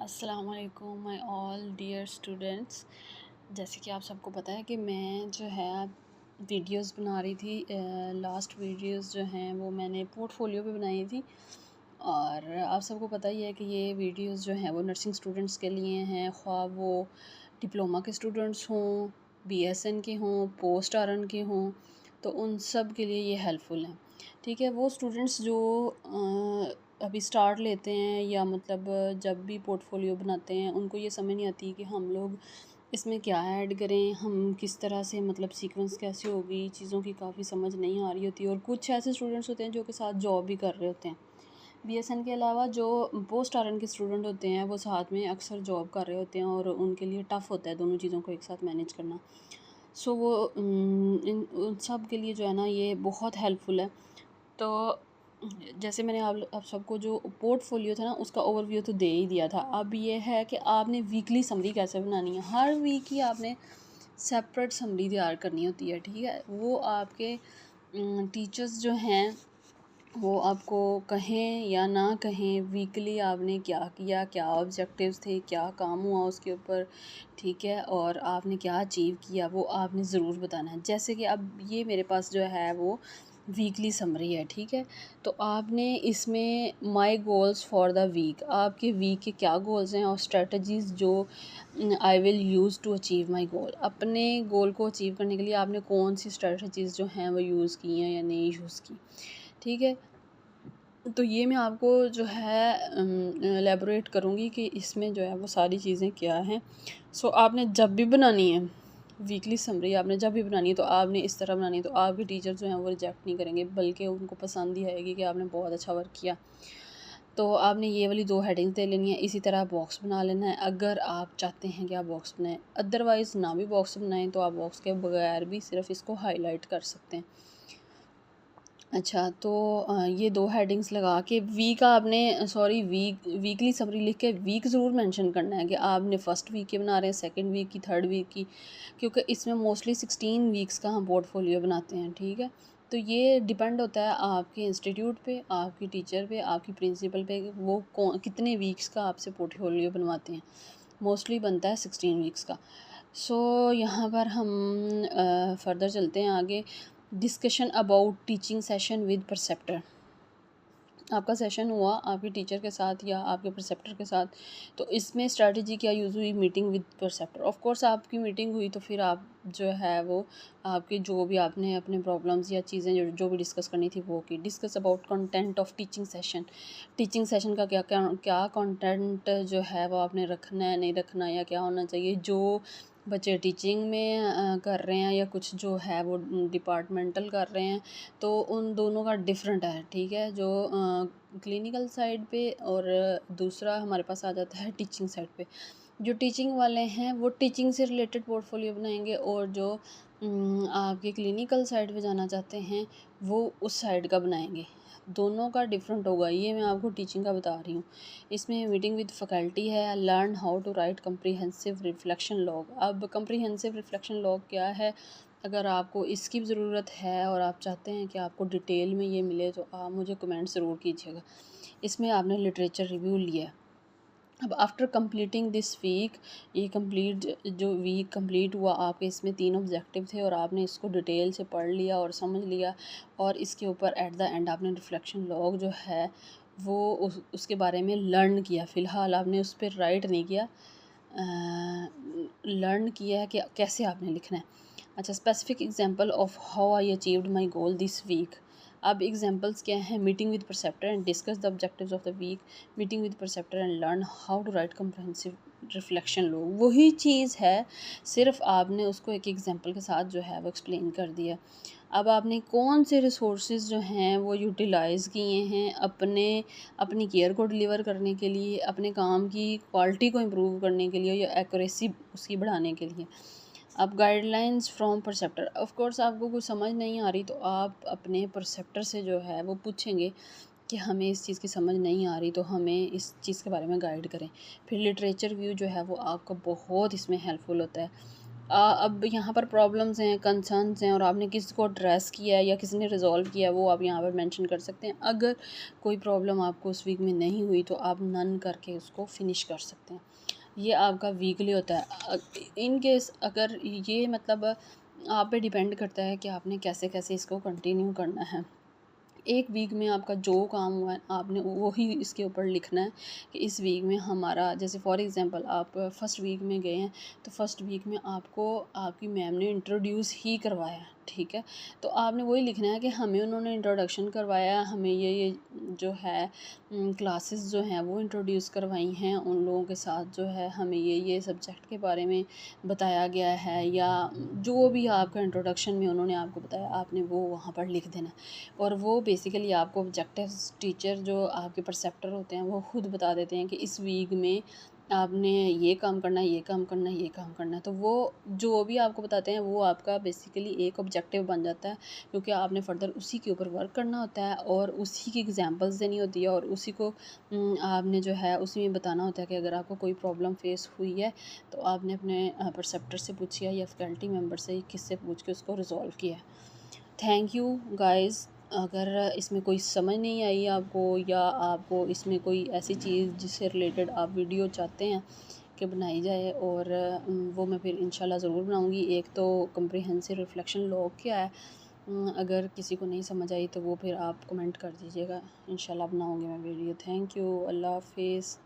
अस्सलाम वालेकुम my all dear students. जैसे कि आप सबको पता है कि मैं जो है वीडियोस बना रही थी। लास्ट वीडियोस जो हैं वो मैंने पोर्टफोलियो पे बनाई थी और आप सबको पता ही है कि ये वीडियोस जो हैं वो नर्सिंग स्टूडेंट्स के लिए हैं, ख्वाह वो डिप्लोमा के स्टूडेंट्स हों, बीएसएन के हों, पोस्ट आरएन के हों, तो उन सब के लिए ये हेल्पफुल हैं। ठीक है, वो स्टूडेंट्स जो अभी स्टार्ट लेते हैं या मतलब जब भी पोर्टफोलियो बनाते हैं उनको ये समझ नहीं आती कि हम लोग इसमें क्या ऐड करें, हम किस तरह से मतलब सीक्वेंस कैसे होगी, चीज़ों की काफ़ी समझ नहीं आ रही होती। और कुछ ऐसे स्टूडेंट्स होते हैं जो के साथ जॉब भी कर रहे होते हैं। बीएसएन के अलावा जो पोस्ट आरएन के स्टूडेंट होते हैं वो साथ में अक्सर जॉब कर रहे होते हैं और उनके लिए टफ़ होता है दोनों चीज़ों को एक साथ मैनेज करना। सो वो इन उन सब के लिए जो है ना ये बहुत हेल्पफुल है। तो जैसे मैंने आप सबको जो पोर्टफोलियो था ना उसका ओवरव्यू तो दे ही दिया था। अब ये है कि आपने वीकली समरी कैसे बनानी है। हर वीक ही आपने सेपरेट समरी तैयार करनी होती है। ठीक है, वो आपके टीचर्स जो हैं वो आपको कहें या ना कहें, वीकली आपने क्या किया, क्या ऑब्जेक्टिव्स थे, क्या काम हुआ उसके ऊपर, ठीक है, और आपने क्या अचीव किया वो आपने ज़रूर बताना है। जैसे कि अब ये मेरे पास जो है वो वीकली समरी है। ठीक है, तो आपने इसमें my goals for the week, आपके वीक के क्या गोल्स हैं और स्ट्रेटजीज़ जो I will use to achieve my goal. अपने गोल को अचीव करने के लिए आपने कौन सी स्ट्रेटजीज़ जो हैं वो यूज़ की हैं या नहीं यूज़ की। ठीक है, तो ये मैं आपको जो है एलेबोरेट करूँगी कि इसमें जो है वो सारी चीज़ें क्या हैं। सो आपने जब भी बनानी है वीकली समरी, आपने जब भी बनानी है तो आपने इस तरह बनानी है, तो आपके टीचर जो हैं वो रिजेक्ट नहीं करेंगे बल्कि उनको पसंद ही आएगी कि आपने बहुत अच्छा वर्क किया। तो आपने ये वाली 2 हेडिंग्स दे लेनी है। इसी तरह बॉक्स बना लेना है अगर आप चाहते हैं कि आप बॉक्स बनाएं, अदरवाइज़ ना भी बॉक्स बनाएं तो आप बॉक्स के बगैर भी सिर्फ इसको हाईलाइट कर सकते हैं। अच्छा, तो ये 2 हेडिंग्स लगा के वीक आपने वीकली समरी लिख के वीक ज़रूर मेंशन करना है कि आपने फर्स्ट वीक की बना रहे हैं, सेकंड वीक की, थर्ड वीक की, क्योंकि इसमें मोस्टली 16 वीक्स का हम पोर्टफोलियो बनाते हैं। ठीक है, तो ये डिपेंड होता है आपके इंस्टीट्यूट पे, आपकी टीचर पे, आपकी प्रिंसिपल पे, वो कितने वीक्स का आपसे पोर्टफोलियो बनवाते हैं। मोस्टली बनता है 16 वीक्स का। सो यहाँ पर हम फर्दर चलते हैं आगे। Discussion about teaching session with परसेप्टर। आपका सेशन हुआ आपके टीचर के साथ या आपके परसेप्टर के साथ, तो इसमें स्ट्रैटेजी क्या यूज़ हुई, मीटिंग विद परसेप्टर। ऑफ कोर्स आपकी मीटिंग हुई तो फिर आप जो है वो आपके जो भी आपने अपने प्रॉब्लम्स या चीज़ें जो भी डिस्कस करनी थी वो की। Discuss about content of teaching session. Teaching session का क्या क्या क्या कंटेंट जो है वो आपने रखना है, नहीं रखना, या क्या होना चाहिए। जो बच्चे टीचिंग में कर रहे हैं या कुछ जो है वो डिपार्टमेंटल कर रहे हैं, तो उन दोनों का डिफरेंट है। ठीक है, जो क्लिनिकल साइड पे और दूसरा हमारे पास आ जाता है टीचिंग साइड पे। जो टीचिंग वाले हैं वो टीचिंग से रिलेटेड पोर्टफोलियो बनाएंगे और जो आपके क्लिनिकल साइड पे जाना चाहते हैं वो उस साइड का बनाएंगे। दोनों का डिफरेंट होगा, ये मैं आपको टीचिंग का बता रही हूँ। इसमें मीटिंग विद फैकल्टी है, learn how to write comprehensive reflection log. अब कम्प्रीहेंसिव रिफ्लेक्शन लॉग क्या है, अगर आपको इसकी भी ज़रूरत है और आप चाहते हैं कि आपको डिटेल में ये मिले तो आप मुझे कमेंट ज़रूर कीजिएगा। इसमें आपने लिटरेचर रिव्यू लिया है। अब आफ्टर कंप्लीटिंग दिस वीक, ये कंप्लीट जो वीक कंप्लीट हुआ आपके, इसमें 3 ऑब्जेक्टिव थे और आपने इसको डिटेल से पढ़ लिया और समझ लिया और इसके ऊपर एट द एंड आपने रिफ्लेक्शन लॉग जो है वो उसके बारे में लर्न किया। फ़िलहाल आपने उस पर राइट नहीं किया, लर्न किया है कि कैसे आपने लिखना है। अच्छा, specific example of how I achieved my goal this week. अब एग्जांपल्स क्या हैं, meeting with preceptor and discuss the objectives of the week, meeting with preceptor and learn how to write comprehensive reflection लो। वही चीज़ है, सिर्फ आपने उसको एक एग्जांपल के साथ जो है वो एक्सप्लेन कर दिया। अब आपने कौन से रिसोर्सेज जो हैं वो यूटिलाइज़ किए हैं अपनी केयर को डिलीवर करने के लिए, अपने काम की क्वालिटी को इम्प्रूव करने के लिए या एक्यूरेसी उसकी बढ़ाने के लिए। अब गाइडलाइंस फ्रॉम परसेप्टर, ऑफ कोर्स आपको कुछ समझ नहीं आ रही तो आप अपने परसेप्टर से जो है वो पूछेंगे कि हमें इस चीज़ की समझ नहीं आ रही तो हमें इस चीज़ के बारे में गाइड करें। फिर लिटरेचर व्यू जो है वो आपका बहुत इसमें हेल्पफुल होता है। अब यहाँ पर प्रॉब्लम्स हैं, कंसर्न्स हैं और आपने किसको एड्रेस किया है या किसी ने रिज़ॉल्व किया है वो आप यहाँ पर मेंशन कर सकते हैं। अगर कोई प्रॉब्लम आपको उस वीक में नहीं हुई तो आप नन करके उसको फिनिश कर सकते हैं। ये आपका वीकली होता है। इन केस अगर ये मतलब आप पे डिपेंड करता है कि आपने कैसे कैसे इसको कंटिन्यू करना है। एक वीक में आपका जो काम हुआ है आपने वो ही इसके ऊपर लिखना है कि इस वीक में हमारा, जैसे फॉर एग्ज़ाम्पल आप फर्स्ट वीक में गए हैं तो फर्स्ट वीक में आपको आपकी मैम ने इंट्रोड्यूस ही करवाया है, ठीक है। तो आपने वही लिखना है कि हमें उन्होंने इंट्रोडक्शन करवाया, हमें ये जो है क्लासेस जो हैं वो इंट्रोड्यूस करवाई हैं, उन लोगों के साथ जो है हमें ये सब्जेक्ट के बारे में बताया गया है, या जो भी आपका इंट्रोडक्शन में उन्होंने आपको बताया आपने वो वहाँ पर लिख देना। और वो बेसिकली आपको ऑब्जेक्टिव्स टीचर जो आपके परसेप्टर होते हैं वो खुद बता देते हैं कि इस वीक में आपने ये काम करना है, ये काम करना है, ये काम करना है। तो वो जो भी आपको बताते हैं वो आपका बेसिकली एक ऑब्जेक्टिव बन जाता है, क्योंकि आपने फ़र्दर उसी के ऊपर वर्क करना होता है और उसी की एग्जांपल्स देनी होती है और उसी को आपने जो है उसी में बताना होता है कि अगर आपको कोई प्रॉब्लम फेस हुई है तो आपने अपने परसेप्टर से पूछी है या फैकल्टी मेम्बर से किससे पूछ के उसको रिज़ॉल्व किया है। Thank you guys. अगर इसमें कोई समझ नहीं आई आपको या आपको इसमें कोई ऐसी चीज़ जिससे रिलेटेड आप वीडियो चाहते हैं कि बनाई जाए, और वो मैं फिर इंशाल्लाह ज़रूर बनाऊंगी। एक तो कम्प्रिहेंसिव रिफ्लेक्शन लॉग क्या है, अगर किसी को नहीं समझ आई तो वो फिर आप कमेंट कर दीजिएगा, इंशाल्लाह बनाऊंगी मैं वीडियो। थैंक यू, अल्लाह हाफिज़।